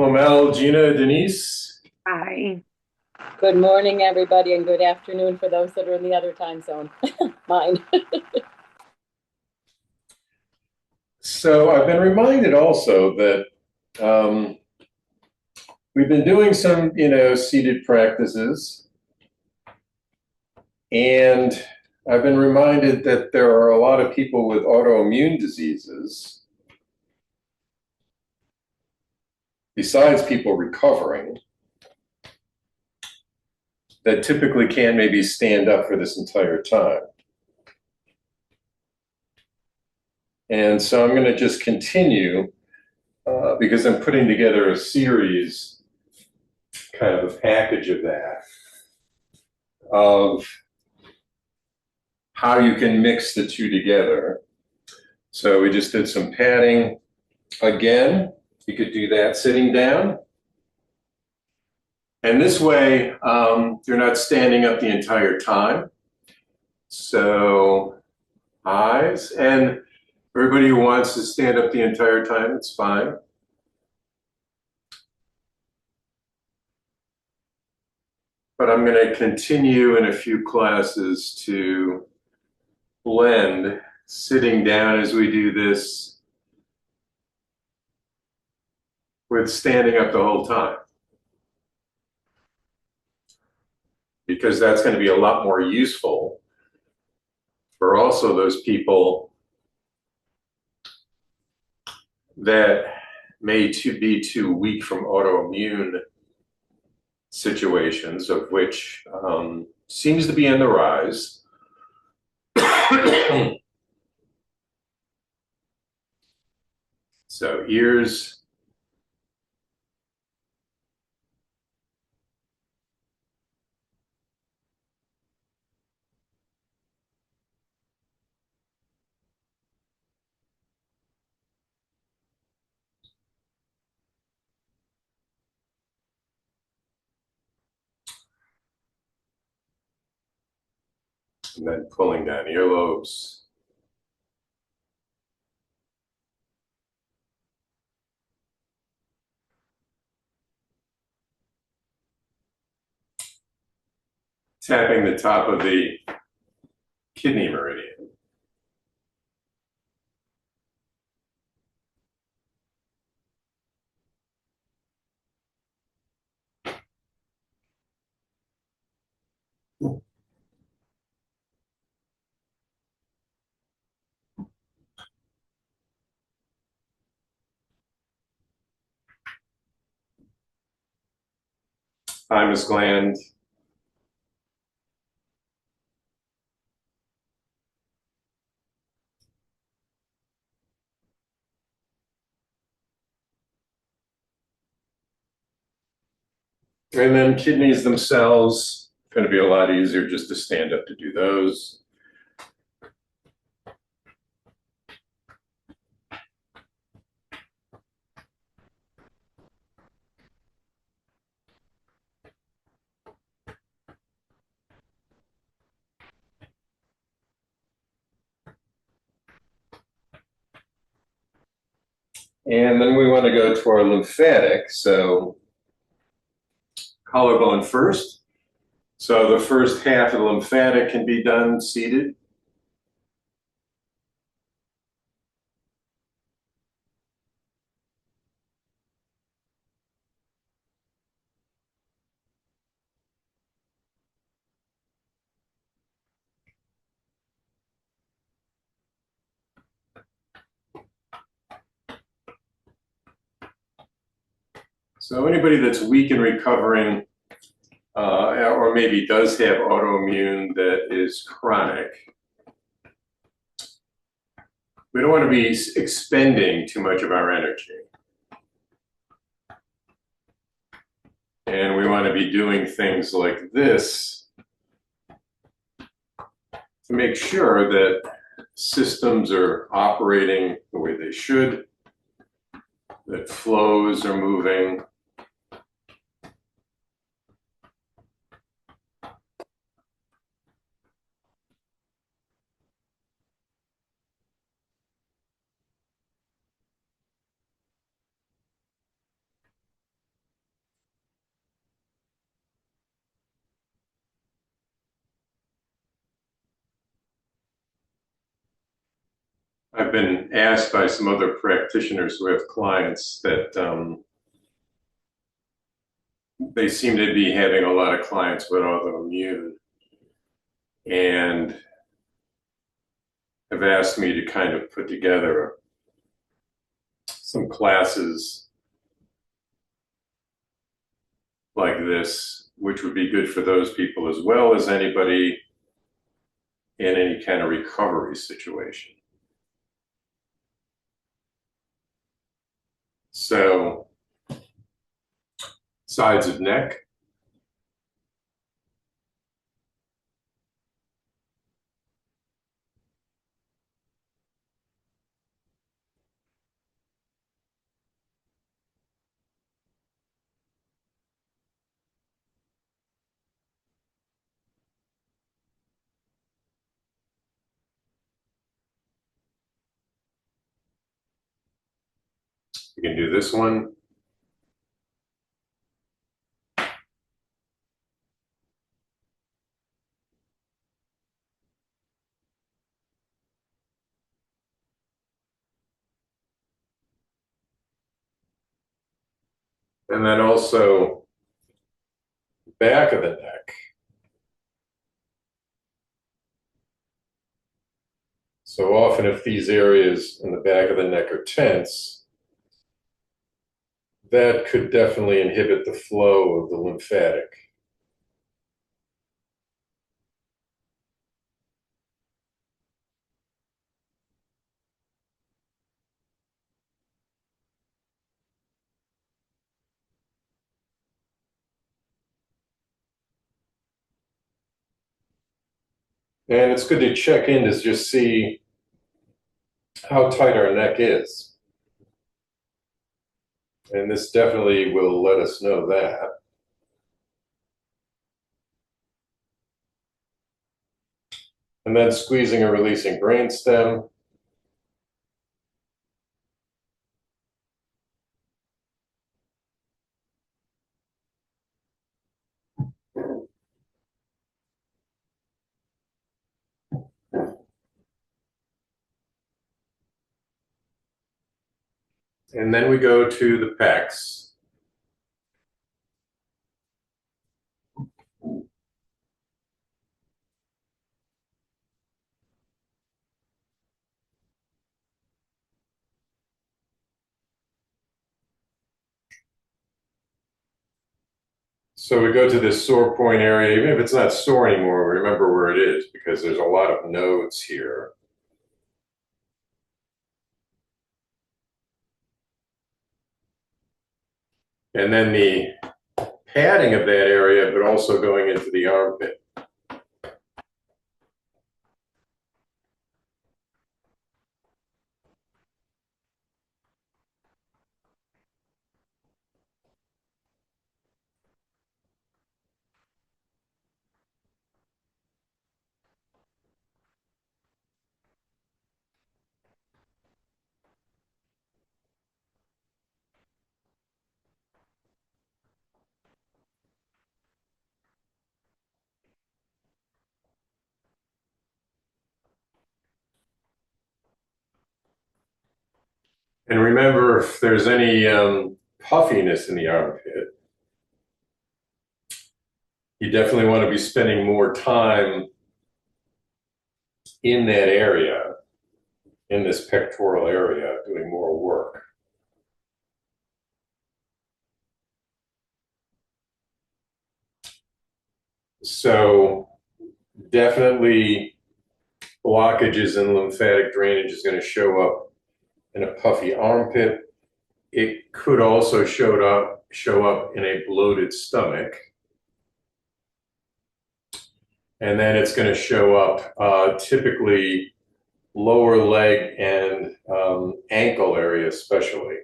Mel, Gina, Denise. Hi. Good morning, everybody, and good afternoon for those that are in the other time zone. Mine. So I've been reminded also that um, we've been doing some, seated practices, and I've been reminded that there are a lot of people with autoimmune diseases, besides people recovering, that typically can't maybe stand up for this entire time. And so I'm going to just continue because I'm putting together a series, kind of a package of that, of how you can mix the two together. So we just did some padding. Again, you could do that sitting down. And this way, you're not standing up the entire time. So eyes, and everybody who wants to stand up the entire time, it's fine. But I'm going to continue in a few classes to blend sitting down as we do this with standing up the whole time, because that's going to be a lot more useful for also those people that may be too weak from autoimmune situations, of which seems to be in the rise. So ears, and then pulling down earlobes. Tapping the top of the kidney meridian. Thymus gland. And then kidneys themselves, going to be a lot easier just to stand up to do those. And then we want to go to our lymphatic. So collarbone first. So the first half of the lymphatic can be done seated. So anybody that's weak and recovering, or maybe does have autoimmune that is chronic, we don't want to be expending too much of our energy. And we want to be doing things like this to make sure that systems are operating the way they should, that flows are moving. I've been asked by some other practitioners who have clients that they seem to be having a lot of clients with autoimmune and have asked me to kind of put together some classes like this, which would be good for those people as well as anybody in any kind of recovery situation. So, sides of neck. You can do this one. And then also back of the neck. So often if these areas in the back of the neck are tense, that could definitely inhibit the flow of the lymphatic. And it's good to check in to just see how tight our neck is. And this definitely will let us know that. And then squeezing or releasing brainstem. And then we go to the pecs. So we go to this sore point area. Even if it's not sore anymore, remember where it is because there's a lot of nodes here. And then the padding of that area, but also going into the armpit. And remember, if there's any puffiness in the armpit, you definitely want to be spending more time in that area, in this pectoral area, doing more work. So definitely blockages in lymphatic drainage is going to show up in a puffy armpit. It could also show up in a bloated stomach. And then it's going to show up typically lower leg and ankle area especially.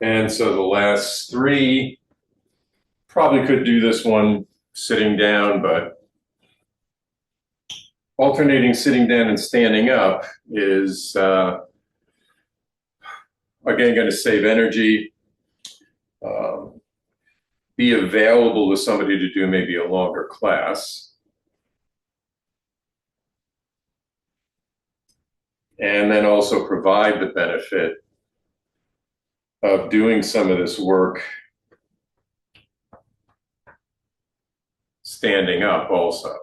And so the last three, probably could do this one sitting down, but alternating sitting down and standing up is again, going to save energy. Be available to somebody to do maybe a longer class. And then also provide the benefit of doing some of this work standing up also.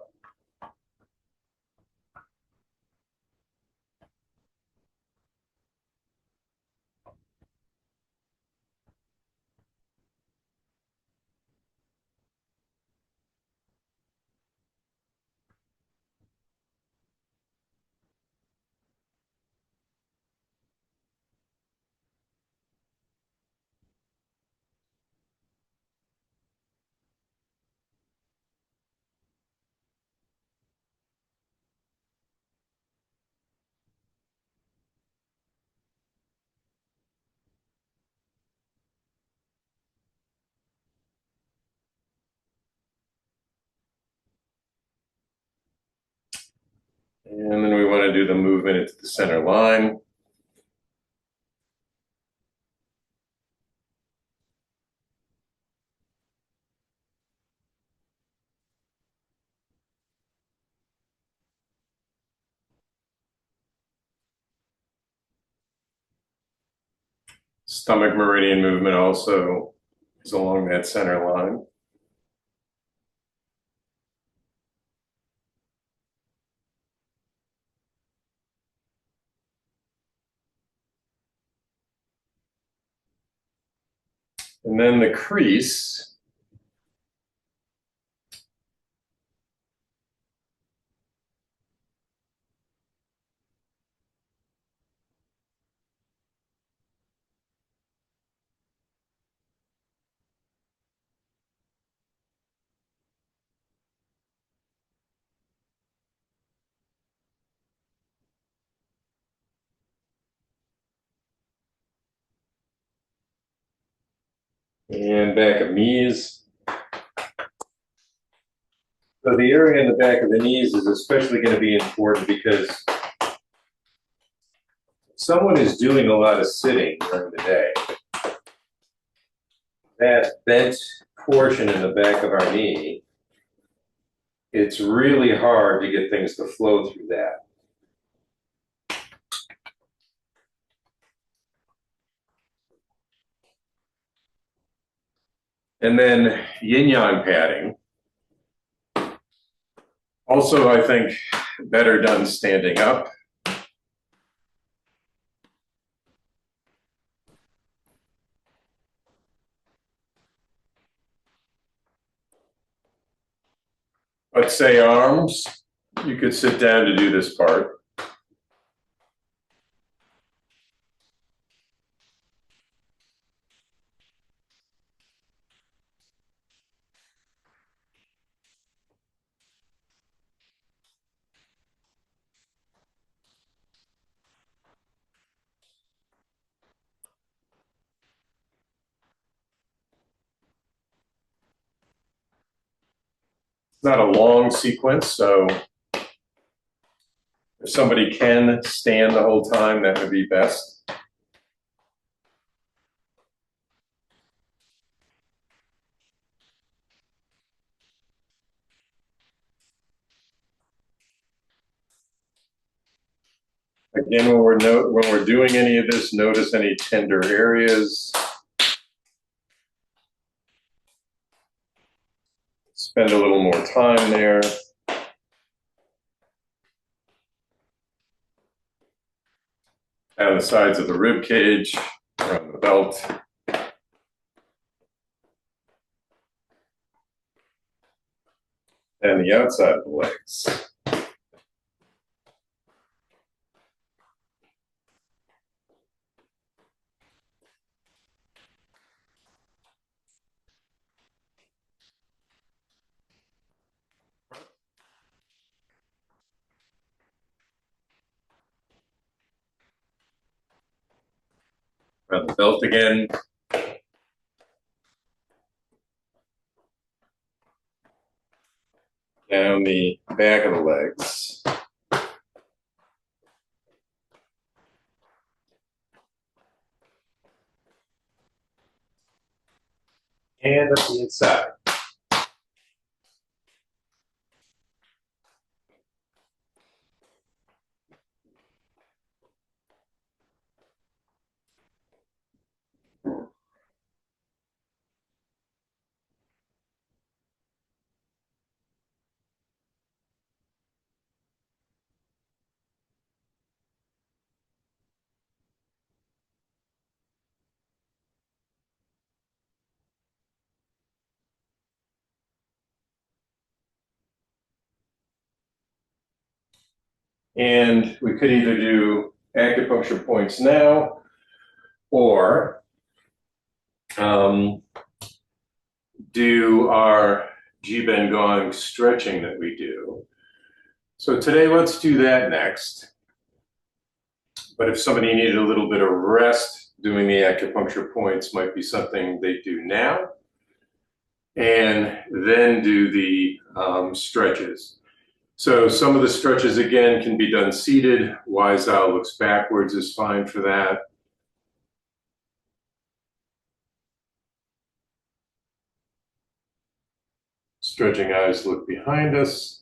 And then we want to do the movement into the center line. Stomach meridian movement also is along that center line. And then the crease. And back of knees. So the area in the back of the knees is especially going to be important because someone is doing a lot of sitting during the day. That bent portion in the back of our knee, it's really hard to get things to flow through that. And then yin-yang padding. Also, I think better done standing up. Let's say arms, you could sit down to do this part. It's not a long sequence, so if somebody can stand the whole time, that would be best. Again, when we're doing any of this, notice any tender areas. Spend a little more time there. Down the sides of the rib cage, around the belt. And the outside of the legs. Around the belt again. Down the back of the legs. and up the inside. And we could either do acupuncture points now or do our Jiben Gong stretching that we do. So today, let's do that next. But if somebody needed a little bit of rest, doing the acupuncture points might be something they do now. And then do the stretches. So some of the stretches, again, can be done seated. Wise owl looks backwards is fine for that. Stretching eyes look behind us.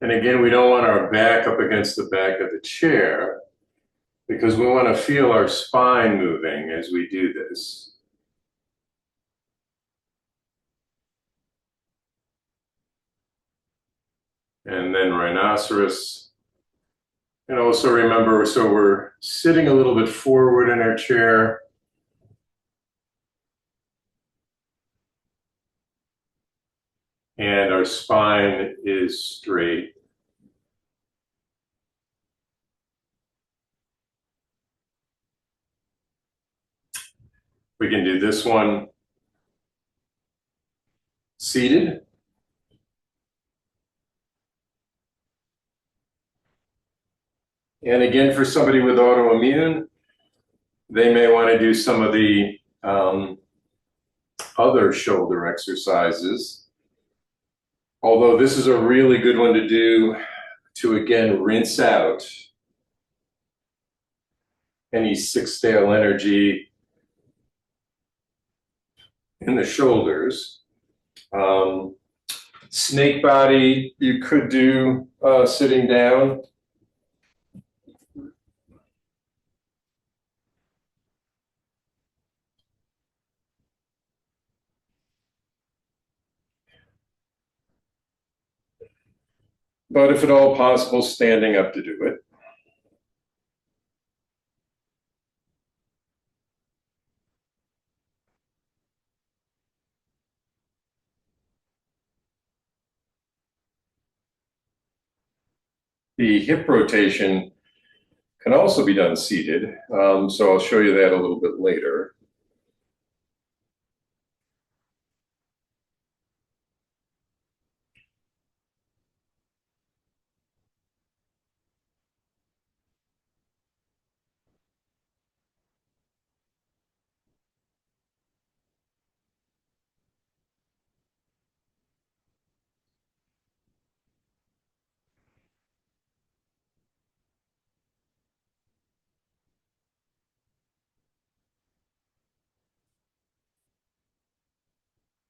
And again, we don't want our back up against the back of the chair because we want to feel our spine moving as we do this. And then rhinoceros. And also remember, so we're sitting a little bit forward in our chair. And our spine is straight. We can do this one seated. And again, for somebody with autoimmune, they may want to do some of the other shoulder exercises. Although this is a really good one to do to, again, rinse out any six-tail energy in the shoulders. Snake body, you could do sitting down. But if at all possible, standing up to do it. The hip rotation can also be done seated, so I'll show you that a little bit later.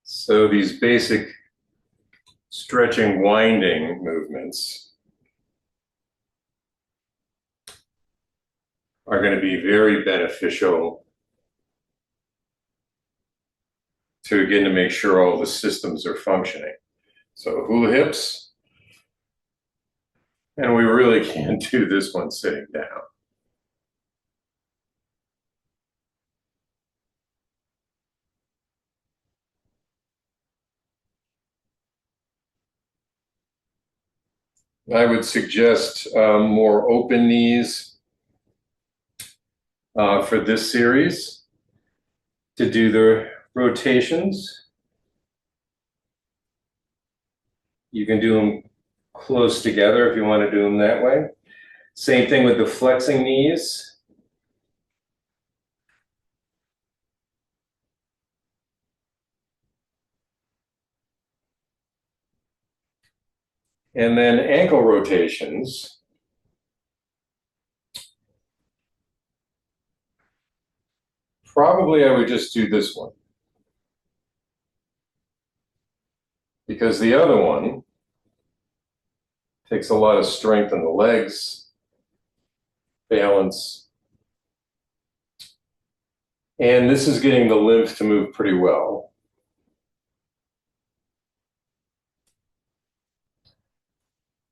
So these basic stretching, winding movements are going to be very beneficial to, again, to make sure all the systems are functioning. So hula hips, and we really can't do this one sitting down. I would suggest more open knees for this series to do the rotations. You can do them close together if you want to do them that way. Same thing with the flexing knees. And then ankle rotations. Probably I would just do this one, because the other one takes a lot of strength in the legs, balance, and this is getting the lymph to move pretty well.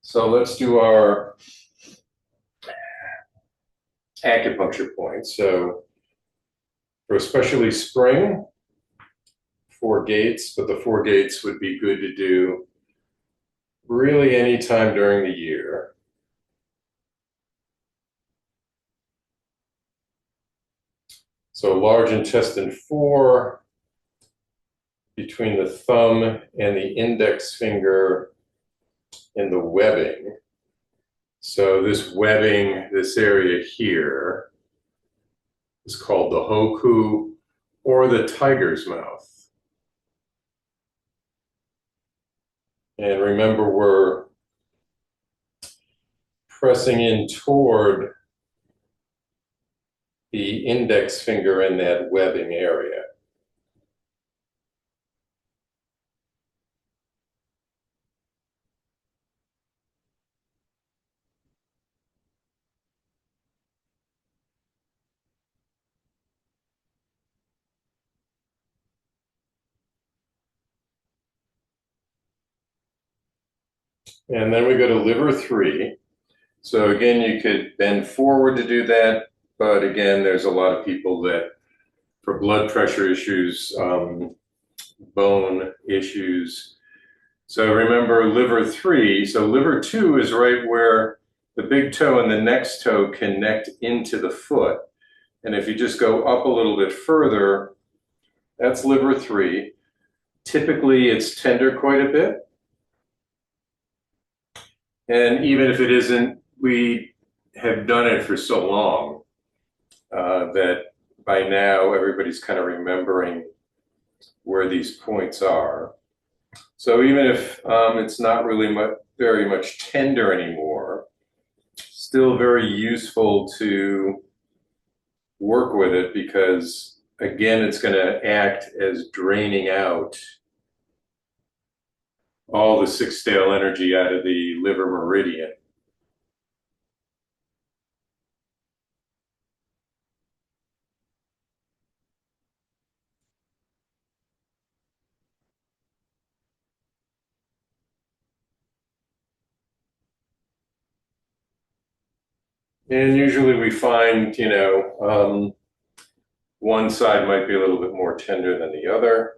So let's do our acupuncture points. So for especially spring, 4 gates, but the 4 gates would be good to do really any time during the year. So large intestine 4, between the thumb and the index finger in the webbing. So this webbing, this area here, is called the hoku or the tiger's mouth. And remember, we're pressing in toward the index finger in that webbing area. And then we go to liver 3. So again, you could bend forward to do that, but again, there's a lot of people that, for blood pressure issues, bone issues. So remember liver 3. So liver 2 is right where the big toe and the next toe connect into the foot. And if you just go up a little bit further, that's liver 3. Typically, it's tender quite a bit. And even if it isn't, we have done it for so long that by now everybody's kind of remembering where these points are. So even if it's not really very much tender anymore, still very useful to work with it, because again, it's going to act as draining out all the six-tail energy out of the liver meridian. And usually we find, one side might be a little bit more tender than the other.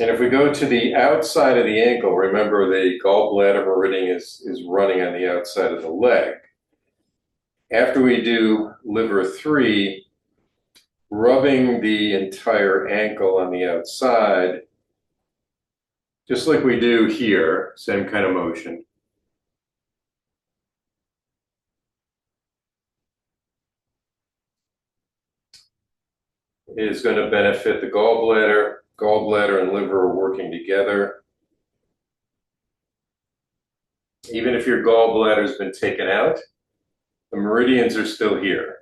And if we go to the outside of the ankle, remember the gallbladder meridian is running on the outside of the leg. After we do liver 3, rubbing the entire ankle on the outside, just like we do here, same kind of motion. Is going to benefit the gallbladder. Gallbladder and liver are working together. Even if your gallbladder has been taken out, the meridians are still here.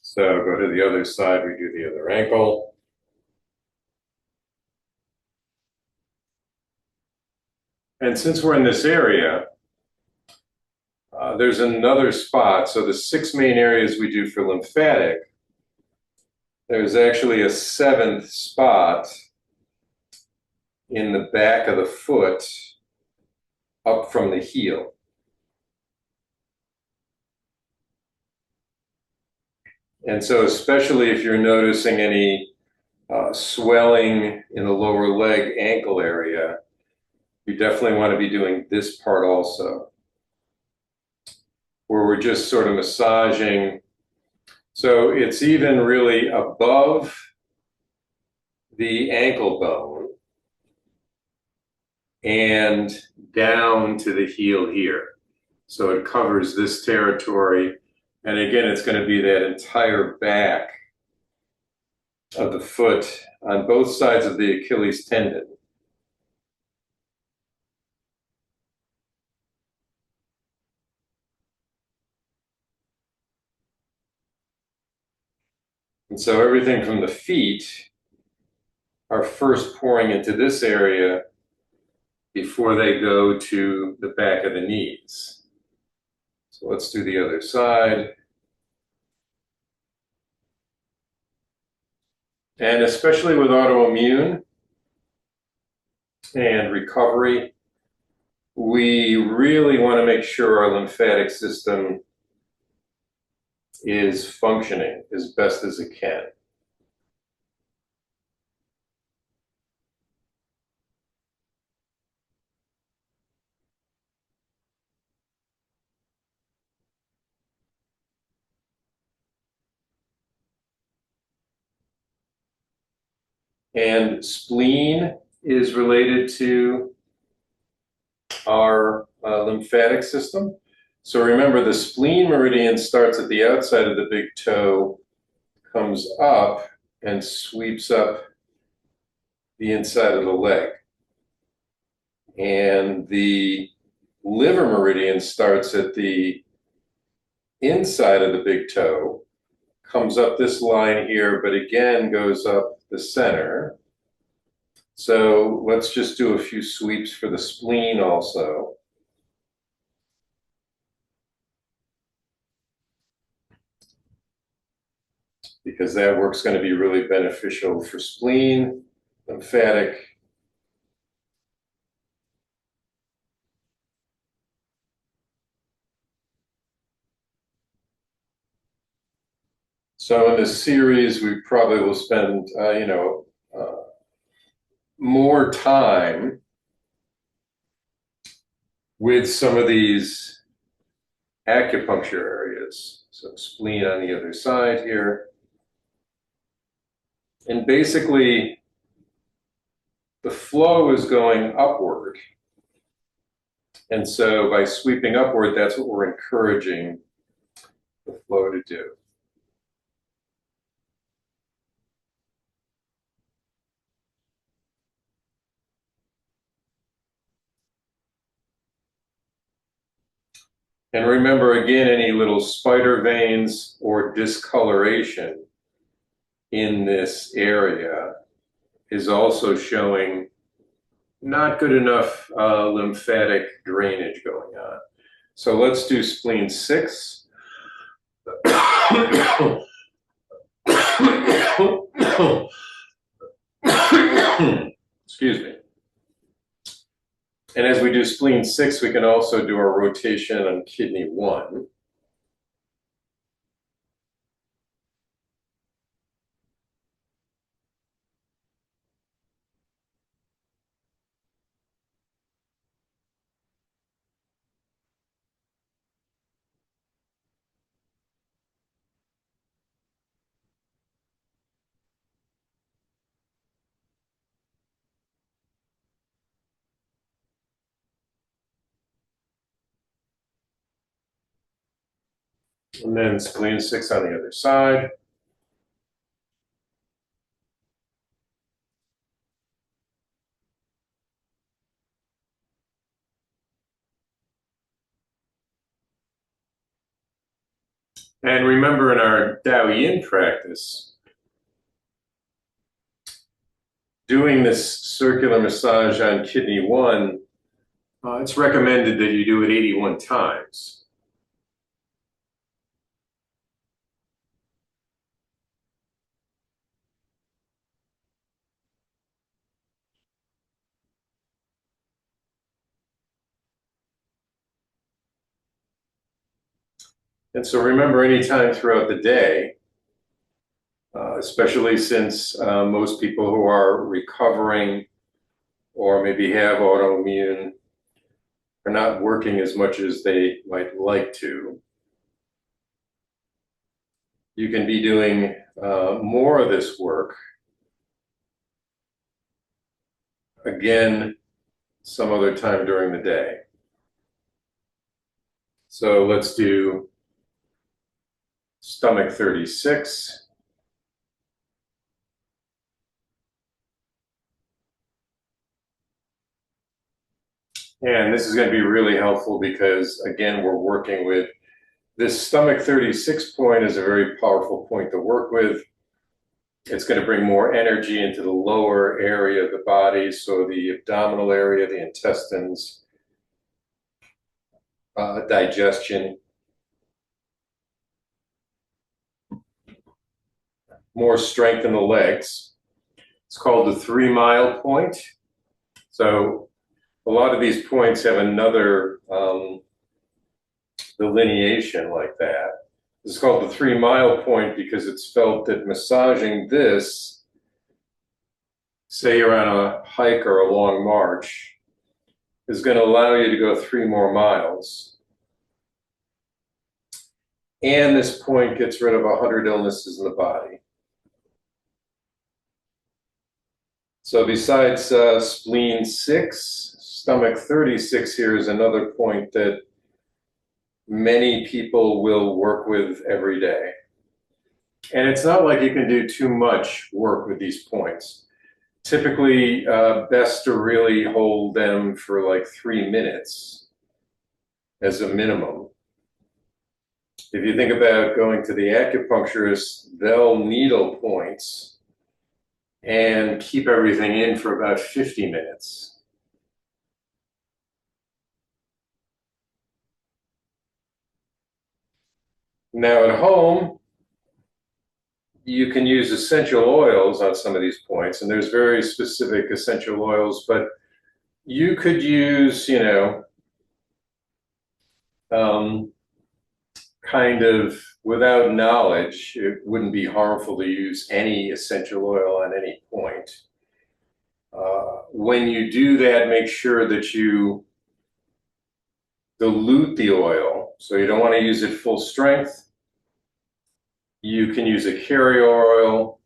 So go to the other side, we do the other ankle. And since we're in this area, there's another spot. So the 6 main areas we do for lymphatic, there's actually a 7th spot in the back of the foot up from the heel. And so especially if you're noticing any swelling in the lower leg ankle area, you definitely want to be doing this part also, where we're just sort of massaging. So it's even really above the ankle bone and down to the heel here. So it covers this territory. And again, it's going to be that entire back of the foot on both sides of the Achilles tendon. And so everything from the feet are first pouring into this area before they go to the back of the knees. So let's do the other side. And especially with autoimmune and recovery, we really want to make sure our lymphatic system is functioning as best as it can. And spleen is related to our lymphatic system. So remember, the spleen meridian starts at the outside of the big toe, comes up, and sweeps up the inside of the leg. And the liver meridian starts at the inside of the big toe, comes up this line here, but again goes up the center. So let's just do a few sweeps for the spleen also. Because that work's going to be really beneficial for spleen, lymphatic. So in this series, we probably will spend, more time with some of these acupuncture areas. So spleen on the other side here. And basically, the flow is going upward. And so by sweeping upward, that's what we're encouraging the flow to do. And remember, again, any little spider veins or discoloration in this area is also showing not good enough lymphatic drainage going on. So let's do spleen 6. Excuse me. And as we do spleen 6, we can also do our rotation on kidney 1. And then spleen 6 on the other side. And remember, in our Tao Yin practice, doing this circular massage on kidney 1, it's recommended that you do it 81 times. And so remember, anytime throughout the day, especially since most people who are recovering or maybe have autoimmune are not working as much as they might like to. You can be doing more of this work again some other time during the day. So let's do stomach 36. And this is going to be really helpful because, again, we're working with this stomach 36 point is a very powerful point to work with. It's going to bring more energy into the lower area of the body, so the abdominal area, the intestines, digestion. More strength in the legs. It's called the 3 mile point. So a lot of these points have another delineation like that. It's called the 3 mile point because it's felt that massaging this, say you're on a hike or a long march, is going to allow you to go 3 more miles. And this point gets rid of 100 illnesses in the body. So besides spleen 6, stomach 36 here is another point that many people will work with every day. And it's not like you can do too much work with these points. Typically, best to really hold them for like 3 minutes as a minimum. If you think about going to the acupuncturist, they'll needle points and keep everything in for about 50 minutes. Now at home, you can use essential oils on some of these points, and there's very specific essential oils, but you could use, kind of without knowledge, it wouldn't be harmful to use any essential oil on any point. When you do that, make sure that you dilute the oil. So you don't want to use it full strength. You can use a carrier oil.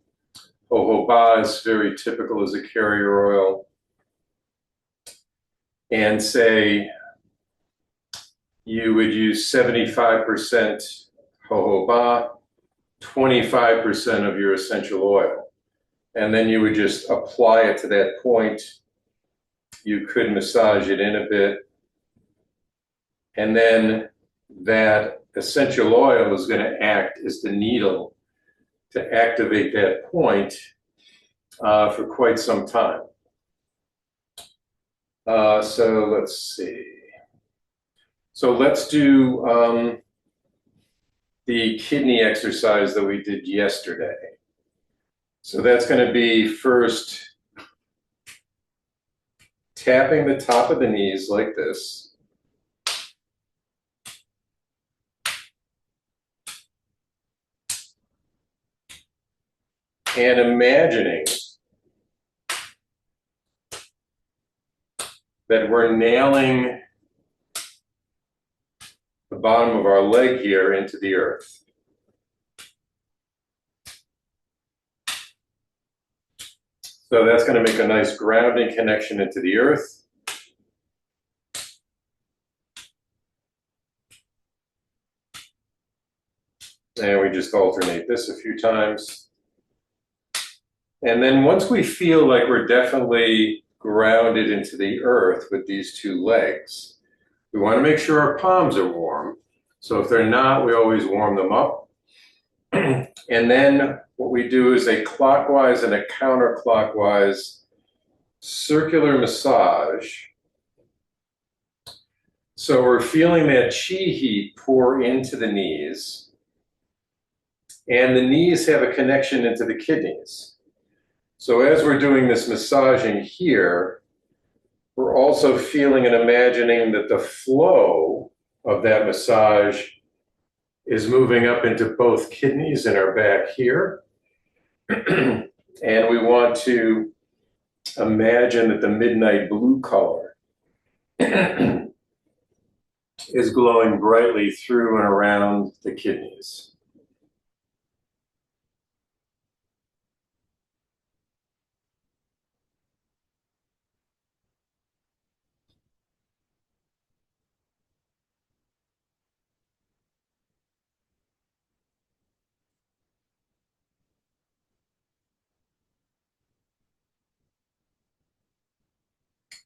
Jojoba is very typical as a carrier oil. And say you would use 75% jojoba, 25% of your essential oil. And then you would just apply it to that point. You could massage it in a bit. And then that essential oil is going to act as the needle to activate that point for quite some time. So let's see. So let's do the kidney exercise that we did yesterday. So that's going to be first tapping the top of the knees like this. And imagining that we're nailing the bottom of our leg here into the earth. So that's going to make a nice grounding connection into the earth. And we just alternate this a few times. And then once we feel like we're definitely grounded into the earth with these 2 legs, we want to make sure our palms are warm. So if they're not, we always warm them up. And then what we do is a clockwise and a counterclockwise circular massage. So we're feeling that chi heat pour into the knees. And the knees have a connection into the kidneys. So as we're doing this massaging here, we're also feeling and imagining that the flow of that massage is moving up into both kidneys in our back here. And we want to imagine that the midnight blue color is glowing brightly through and around the kidneys.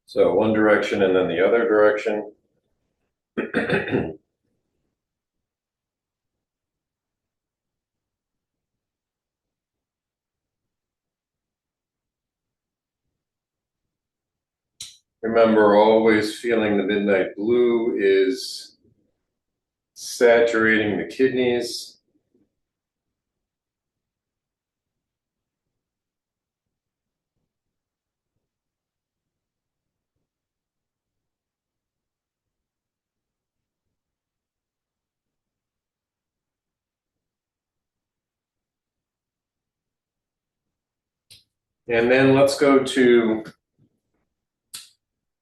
So one direction and then the other direction. Remember, always feeling the midnight blue is saturating the kidneys. And then let's go to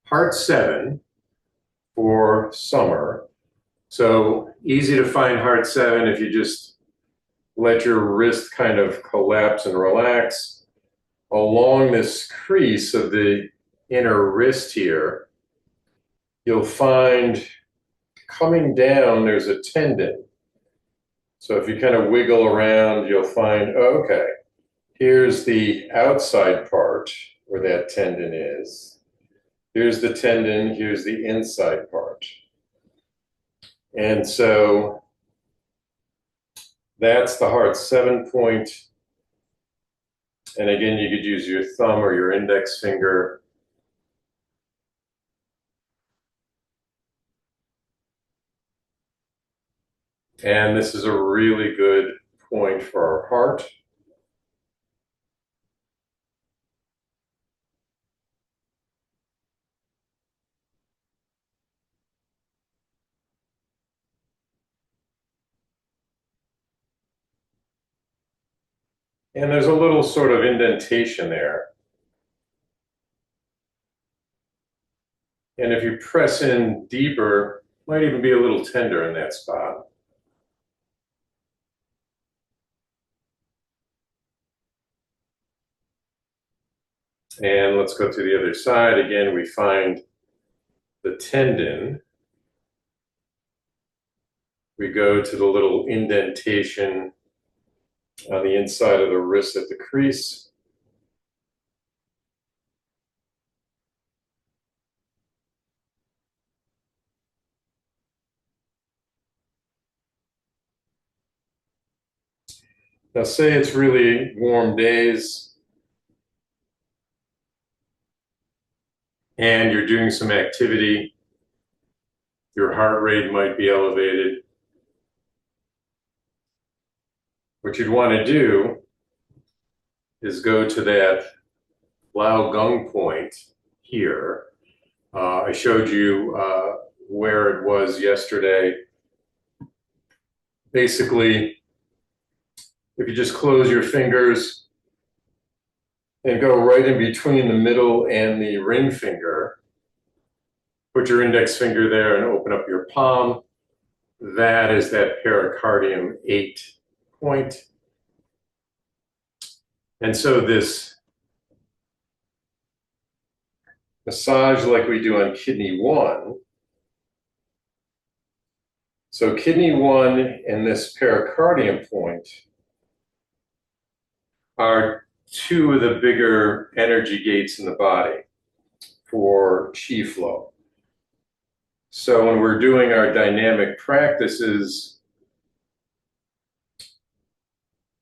Heart 7 for summer. So easy to find Heart 7 if you just let your wrist kind of collapse and relax along this crease of the inner wrist here. You'll find coming down, there's a tendon. So if you kind of wiggle around, you'll find, oh, okay, here's the outside part where that tendon is. Here's the tendon, here's the inside part. And so that's the Heart 7 point. And again, you could use your thumb or your index finger. And this is a really good point for our heart. And there's a little sort of indentation there. And if you press in deeper, might even be a little tender in that spot. And let's go to the other side. Again, we find the tendon. We go to the little indentation on the inside of the wrist at the crease. Now, say it's really warm days and you're doing some activity, your heart rate might be elevated. What you'd want to do is go to that Lao Gung point here. I showed you where it was yesterday. Basically, if you just close your fingers and go right in between the middle and the ring finger, put your index finger there and open up your palm. That is that pericardium 8 point. And so this massage like we do on kidney 1. So kidney 1 and this pericardium point are two of the bigger energy gates in the body for chi flow. So when we're doing our dynamic practices,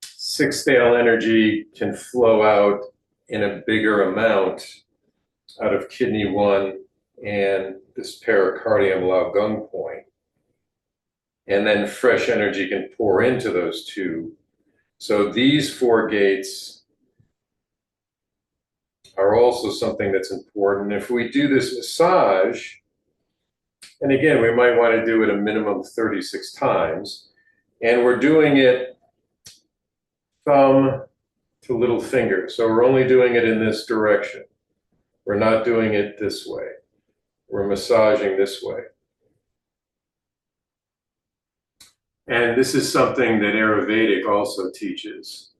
6-dale energy can flow out in a bigger amount out of kidney 1 and this pericardium Lao Gung point. And then fresh energy can pour into those two. So these 4 gates are also something that's important. If we do this massage, and again, we might want to do it a minimum of 36 times, and we're doing it thumb to little finger. So we're only doing it in this direction. We're not doing it this way. We're massaging this way. And this is something that Ayurvedic also teaches,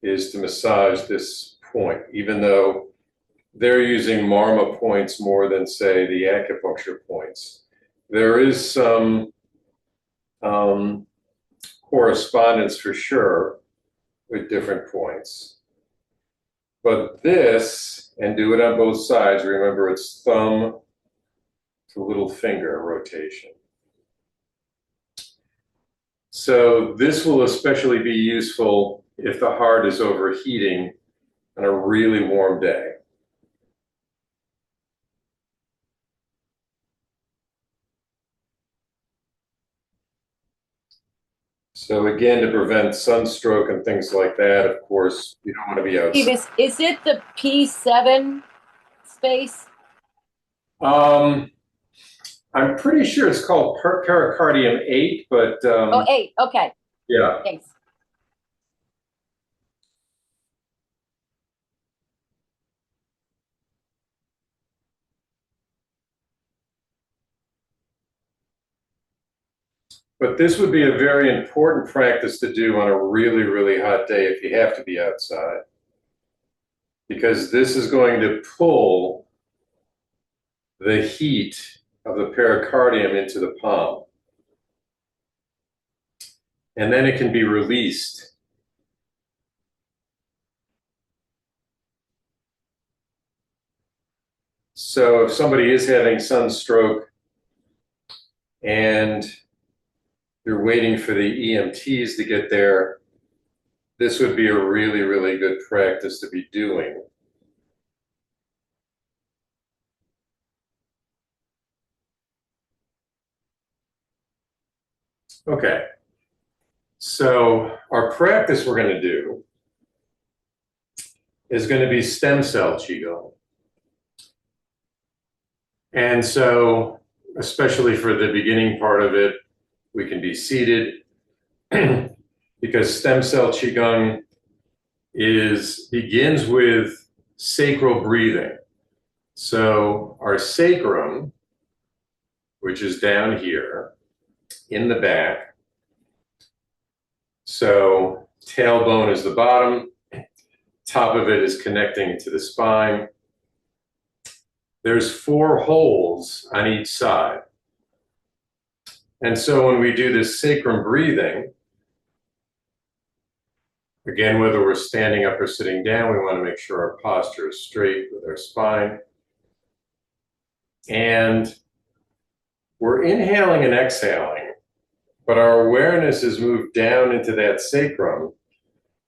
is to massage this point, even though they're using marma points more than, say, the acupuncture points. There is some correspondence for sure with different points. But this, and do it on both sides, remember it's thumb to little finger rotation. So this will especially be useful if the heart is overheating on a really warm day. So again, to prevent sunstroke and things like that, of course, you don't want to be outside. Is it the P7 space? I'm pretty sure it's called pericardium 8, but Oh, 8. Okay. yeah. Thanks. But this would be a very important practice to do on a really, really hot day if you have to be outside. Because this is going to pull the heat of the pericardium into the palm. And then it can be released. So if somebody is having sunstroke and you're waiting for the EMTs to get there, this would be a really, really good practice to be doing. Okay, so our practice we're going to do is going to be stem cell Qigong. And so, especially for the beginning part of it, we can be seated because stem cell Qigong begins with sacral breathing. So our sacrum, which is down here in the back, so tailbone is the bottom, top of it is connecting to the spine. There's 4 holes on each side. And so when we do this sacrum breathing, again, whether we're standing up or sitting down, we want to make sure our posture is straight with our spine. And we're inhaling and exhaling, but our awareness is moved down into that sacrum,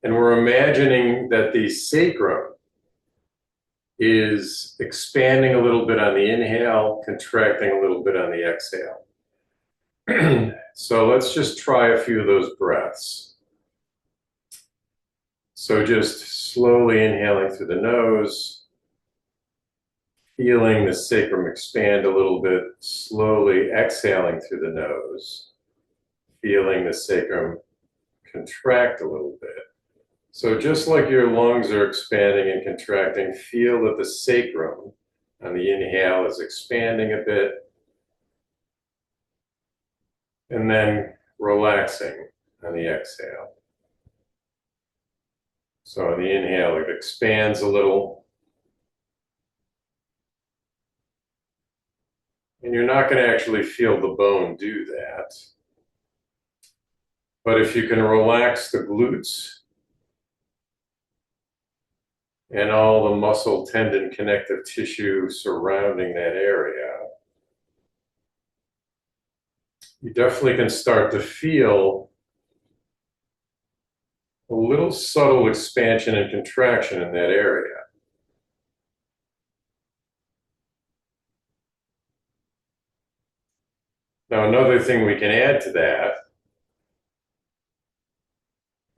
and we're imagining that the sacrum is expanding a little bit on the inhale, contracting a little bit on the exhale. So let's just try a few of those breaths. So just slowly inhaling through the nose, feeling the sacrum expand a little bit, slowly exhaling through the nose, feeling the sacrum contract a little bit. So just like your lungs are expanding and contracting, feel that the sacrum on the inhale is expanding a bit, and then relaxing on the exhale. So on the inhale, it expands a little. And you're not going to actually feel the bone do that. But if you can relax the glutes and all the muscle, tendon, connective tissue surrounding that area, you definitely can start to feel a little subtle expansion and contraction in that area. Now, another thing we can add to that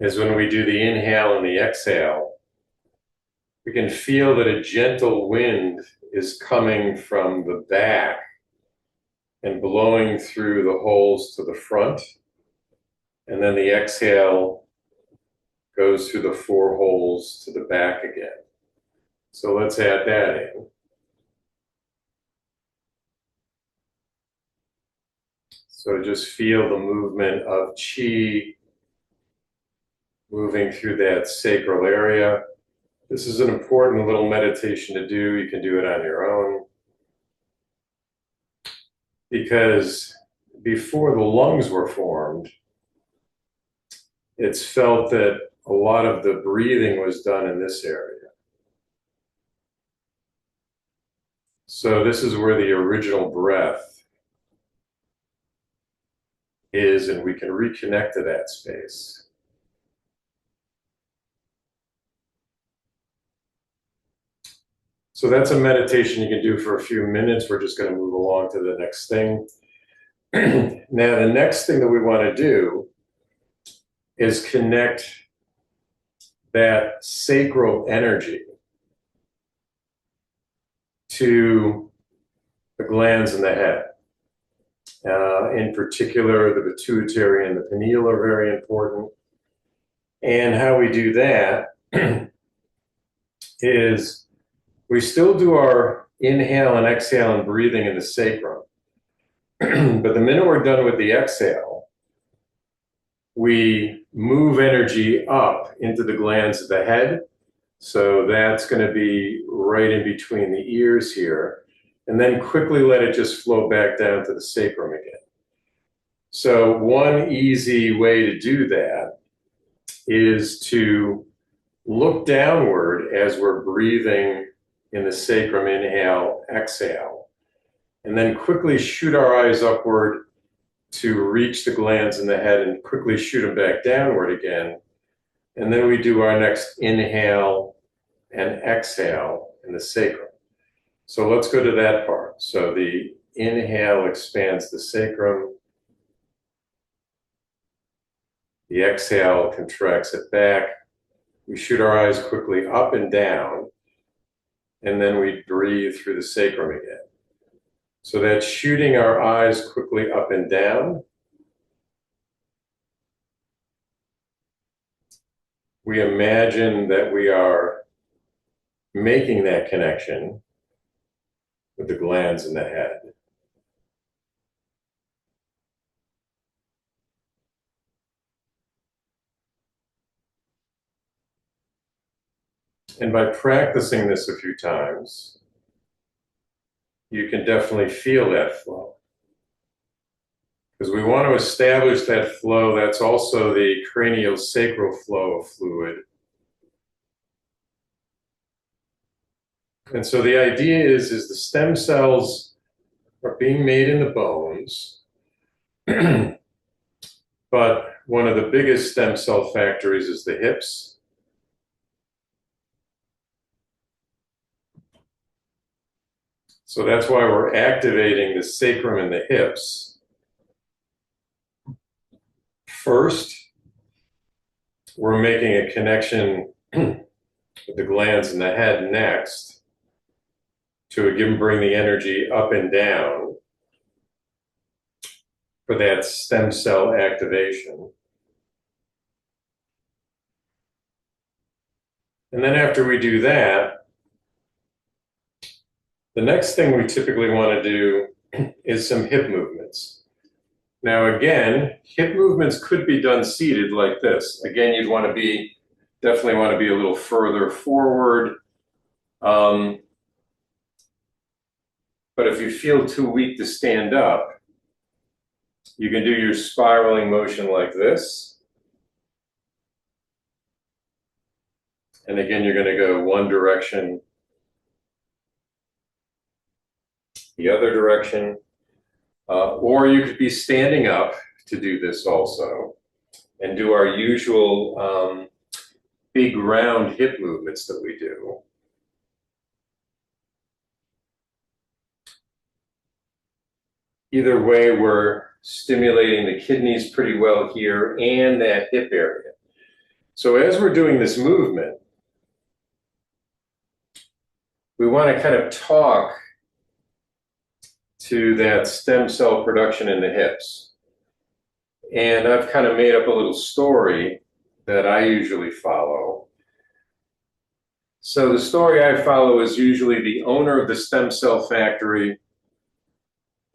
is when we do the inhale and the exhale, we can feel that a gentle wind is coming from the back and blowing through the holes to the front. And then the exhale goes through the 4 holes to the back again. So let's add that in. So just feel the movement of qi moving through that sacral area. This is an important little meditation to do. You can do it on your own. Because before the lungs were formed, it's felt that a lot of the breathing was done in this area. So this is where the original breath is, and we can reconnect to that space. So that's a meditation you can do for a few minutes. We're just going to move along to the next thing. Now, the next thing that we want to do is connect that sacral energy to the glands in the head. In particular, the pituitary and the pineal are very important. And how we do that is we still do our inhale and exhale and breathing in the sacrum. But the minute we're done with the exhale, we move energy up into the glands of the head. So that's going to be right in between the ears here. And then quickly let it just flow back down to the sacrum again. So one easy way to do that is to look downward as we're breathing in the sacrum, inhale, exhale, and then quickly shoot our eyes upward to reach the glands in the head and quickly shoot them back downward again. And then we do our next inhale and exhale in the sacrum. So let's go to that part. So the inhale expands the sacrum. The exhale contracts it back. We shoot our eyes quickly up and down, and then we breathe through the sacrum again. So that's shooting our eyes quickly up and down. We imagine that we are making that connection with the glands in the head. And by practicing this a few times, you can definitely feel that flow. Because we want to establish that flow. That's also the craniosacral flow of fluid. And so the idea is the stem cells are being made in the bones, but one of the biggest stem cell factories is the hips. So that's why we're activating the sacrum and the hips. First, we're making a connection with the glands in the head next to again bring the energy up and down for that stem cell activation. And then after we do that, the next thing we typically want to do is some hip movements. Now again, hip movements could be done seated like this. Again, you'd want to definitely want to be a little further forward. But if you feel too weak to stand up, you can do your spiraling motion like this. And again, you're going to go one direction, the other direction. Or you could be standing up to do this also and do our usual big round hip movements that we do. Either way, we're stimulating the kidneys pretty well here and that hip area. So as we're doing this movement, we want to kind of talk to that stem cell production in the hips. And I've kind of made up a little story that I usually follow. So the story I follow is usually the owner of the stem cell factory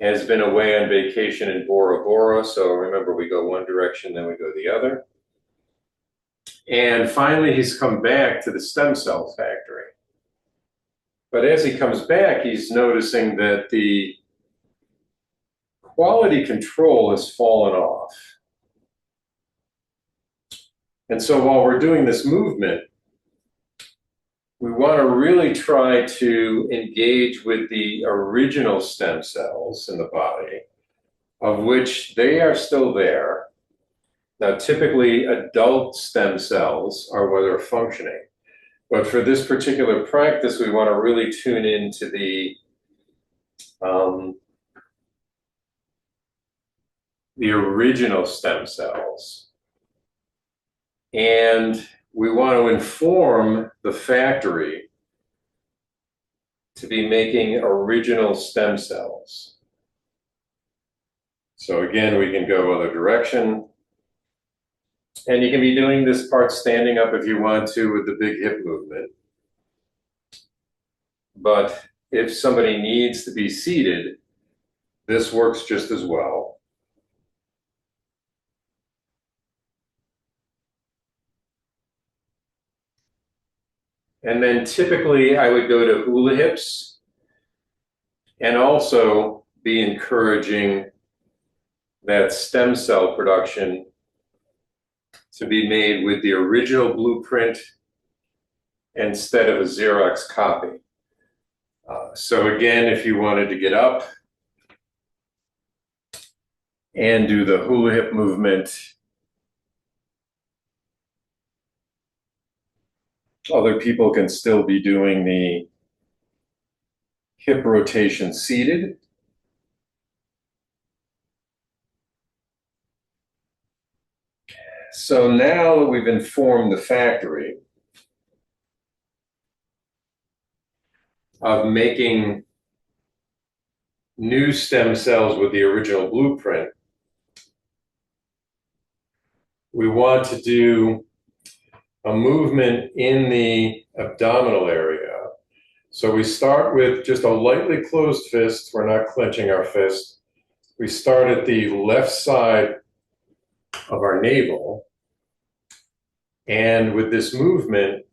has been away on vacation in Bora Bora. So remember, we go one direction, then we go the other. And finally, he's come back to the stem cell factory. But as he comes back, he's noticing that the quality control has fallen off. And so while we're doing this movement, we want to really try to engage with the original stem cells in the body, of which they are still there. Now, typically, adult stem cells are where they're functioning. But for this particular practice, we want to really tune into the original stem cells. And we want to inform the factory to be making original stem cells. So again, we can go other direction. And you can be doing this part standing up if you want to with the big hip movement. But if somebody needs to be seated, this works just as well. And then typically I would go to hula hips and also be encouraging that stem cell production to be made with the original blueprint instead of a Xerox copy. So again, if you wanted to get up and do the hula hip movement, other people can still be doing the hip rotation seated. So now that we've informed the factory of making new stem cells with the original blueprint, we want to do a movement in the abdominal area. So we start with just a lightly closed fist. We're not clenching our fist. We start at the left side of our navel. And with this movement,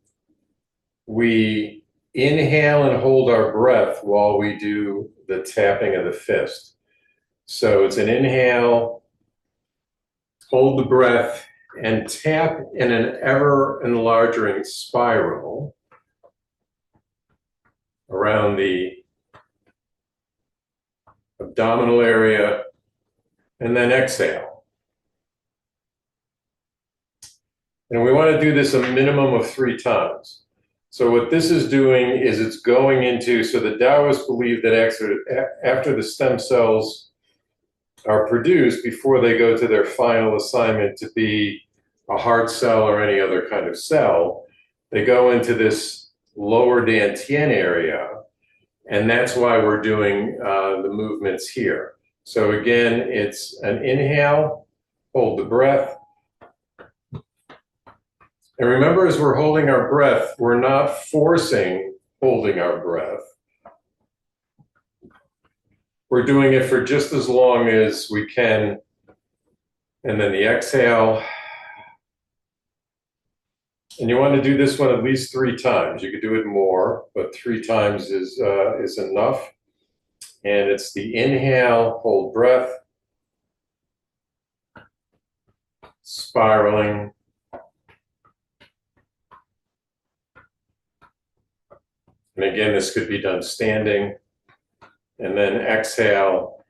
we inhale and hold our breath while we do the tapping of the fist. So it's an inhale, hold the breath, and tap in an ever enlarging spiral around the abdominal area, and then exhale. And we want to do this a minimum of 3 times. So what this is doing is it's going into, so the Taoists believe that after the stem cells are produced, before they go to their final assignment to be a heart cell or any other kind of cell, they go into this lower dantian area, and that's why we're doing the movements here. So again, it's an inhale, hold the breath. And remember, as we're holding our breath, we're not forcing holding our breath. We're doing it for just as long as we can. And then the exhale. And you want to do this one at least 3 times. You could do it more, but 3 times is enough. And it's the inhale, hold breath, spiraling. And again, this could be done standing. And then exhale.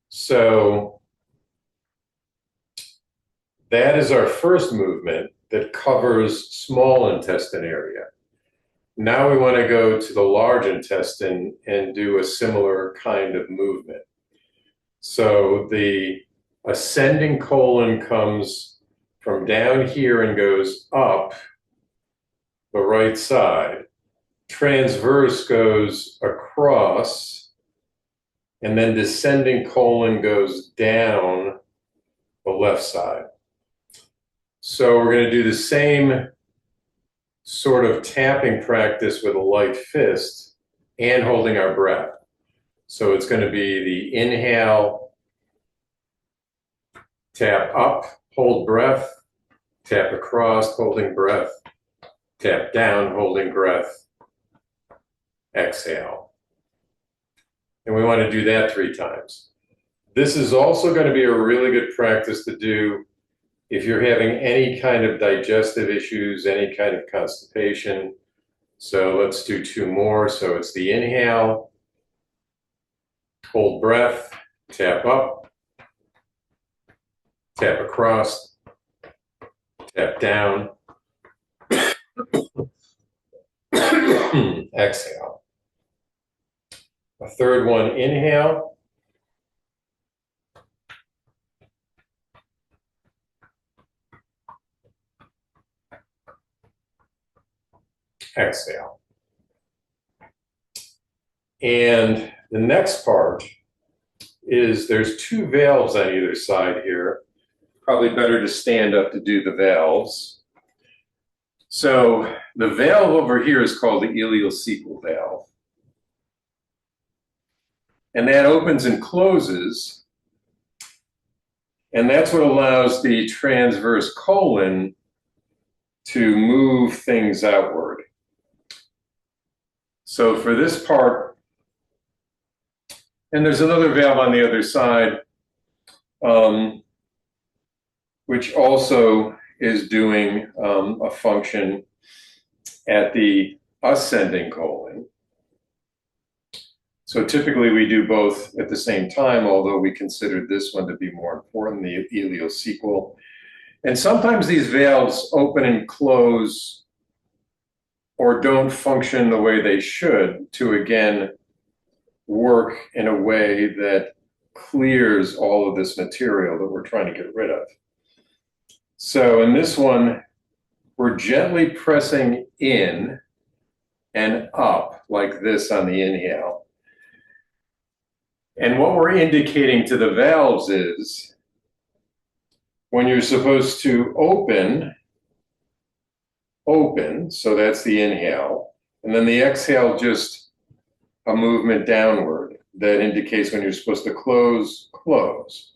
So that is our first movement that covers small intestine area. Now we want to go to the large intestine and do a similar kind of movement. So the ascending colon comes from down here and goes up the right side. Transverse goes across, and then descending colon goes down the left side. So we're going to do the same sort of tapping practice with a light fist and holding our breath. So it's going to be the inhale, tap up, hold breath, tap across, holding breath, tap down, holding breath, exhale. And we want to do that 3 times. This is also going to be a really good practice to do if you're having any kind of digestive issues, any kind of constipation. So let's do 2 more. So it's the inhale, hold breath, tap up, tap across, tap down, exhale. A third one, inhale, exhale. And the next part is there's 2 valves on either side here. Probably better to stand up to do the valves. So the valve over here is called the ileocecal valve. And that opens and closes. And that's what allows the transverse colon to move things outward. So for this part, and there's another valve on the other side, which also is doing a function at the ascending colon. So typically we do both at the same time, although we consider this one to be more important, the ileocecal. And sometimes these valves open and close or don't function the way they should to, again, work in a way that clears all of this material that we're trying to get rid of. So in this one, we're gently pressing in and up like this on the inhale. And what we're indicating to the valves is when you're supposed to open, so that's the inhale, and then the exhale, just a movement downward that indicates when you're supposed to close, close.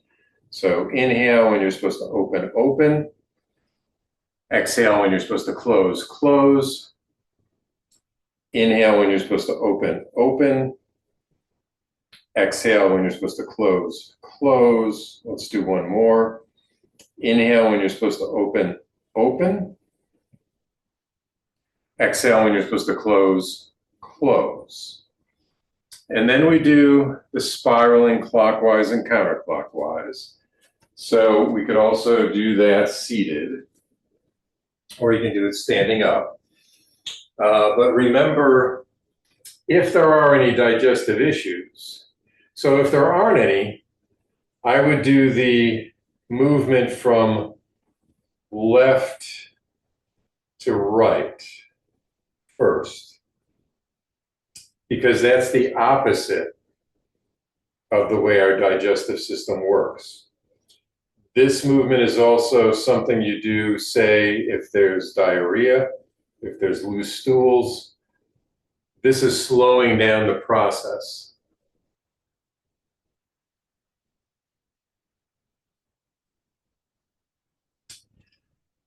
So inhale when you're supposed to open, open. Exhale when you're supposed to close, close. Inhale when you're supposed to open, open. Exhale when you're supposed to close, close. Let's do one more. Inhale when you're supposed to open, open. Exhale when you're supposed to close, close. And then we do the spiraling clockwise and counterclockwise. So we could also do that seated, or you can do it standing up. But remember, if there are any digestive issues, so if there aren't any, I would do the movement from left to right first, because that's the opposite of the way our digestive system works. This movement is also something you do, say, if there's diarrhea, if there's loose stools. This is slowing down the process.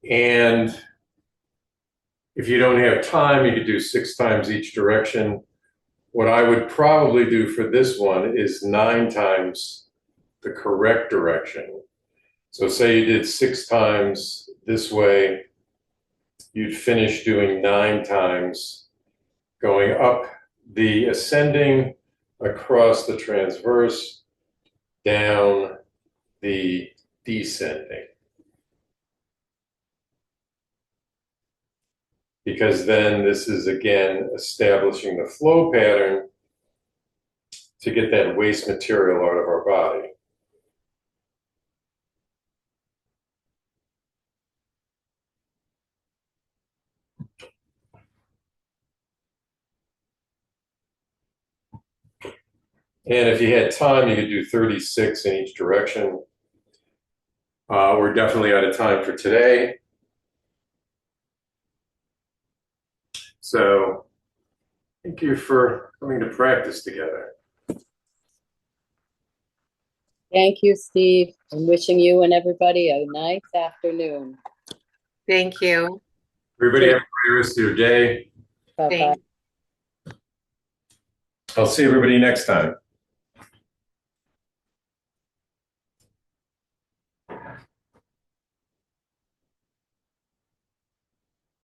And if you don't have time, you could do 6 times each direction. What I would probably do for this one is 9 times the correct direction. So say you did 6 times this way, you'd finish doing 9 times, going up the ascending, across the transverse, down the descending. Because then this is, again, establishing the flow pattern to get that waste material out of our body. And if you had time, you could do 36 in each direction. We're definitely out of time for today. So thank you for coming to practice together. Thank you, Steve. I'm wishing you and everybody a nice afternoon. Thank you. Everybody have a great rest of your day. Bye-bye. Thanks. I'll see everybody next time.